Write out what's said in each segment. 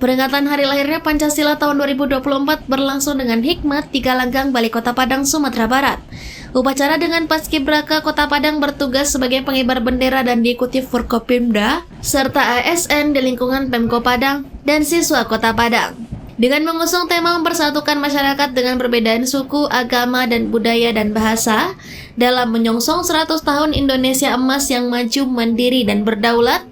Peringatan hari lahirnya Pancasila tahun 2024 berlangsung dengan hikmat di Galanggang, Balai Kota Padang, Sumatera Barat. Upacara dengan Paskibraka Kota Padang bertugas sebagai pengibar bendera dan diikuti Forkopimda serta ASN di lingkungan Pemko Padang dan siswa Kota Padang. Dengan mengusung tema mempersatukan masyarakat dengan perbedaan suku, agama, dan budaya dan bahasa dalam menyongsong 100 tahun Indonesia Emas yang maju, mandiri, dan berdaulat,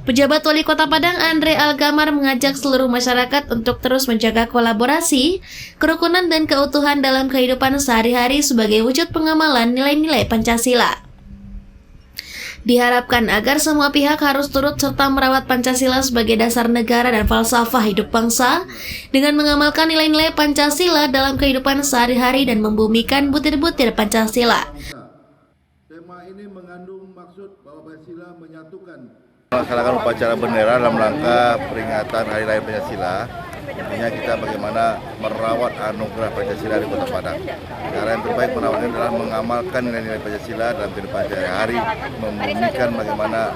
Pejabat Wali Kota Padang Andre Algamar mengajak seluruh masyarakat untuk terus menjaga kolaborasi, kerukunan dan keutuhan dalam kehidupan sehari-hari sebagai wujud pengamalan nilai-nilai Pancasila. Diharapkan agar semua pihak harus turut serta merawat Pancasila sebagai dasar negara dan falsafah hidup bangsa dengan mengamalkan nilai-nilai Pancasila dalam kehidupan sehari-hari dan membumikan butir-butir Pancasila. Tema ini mengandung maksud bahwa Pancasila menyatukan. Melaksanakan upacara bendera dalam rangka peringatan Hari Lahir Pancasila. Intinya kita bagaimana merawat anugerah Pancasila di Kota Padang. Cara yang terbaik merawatnya adalah mengamalkan nilai-nilai Pancasila dalam kehidupan sehari-hari, membumikan bagaimana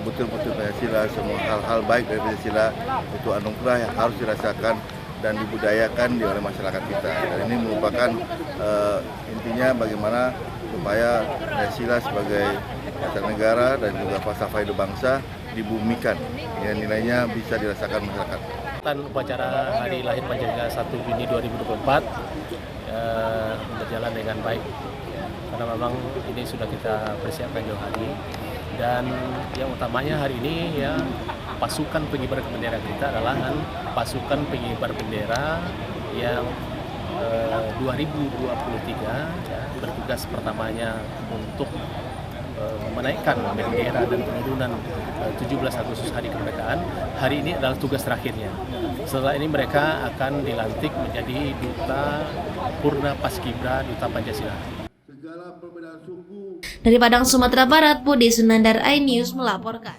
betul-betul Pancasila, semua hal-hal baik dari Pancasila itu anugerah yang harus dirasakan dan dibudayakan oleh masyarakat kita. Dan ini merupakan intinya bagaimana supaya Pancasila sebagai dasar negara dan juga falsafah hidup bangsa dibumikan, nilai-nilainya bisa dirasakan masyarakat. Upacara Hari Lahir Pancasila 1 Juni 2024 berjalan dengan baik, karena memang ini sudah kita persiapkan jauh hari, dan yang utamanya hari ini ya pasukan pengibar bendera kita adalah pasukan pengibar bendera yang 2023 ya, bertugas pertamanya untuk menaikkan bendera dan penurunan 17 Agustus Hari Kemerdekaan. Hari ini adalah tugas terakhirnya. Setelah ini mereka akan dilantik menjadi Duta Purna Paskibra, Duta Pancasila. Dari Padang, Sumatera Barat, Budi Sunandar, iNews melaporkan.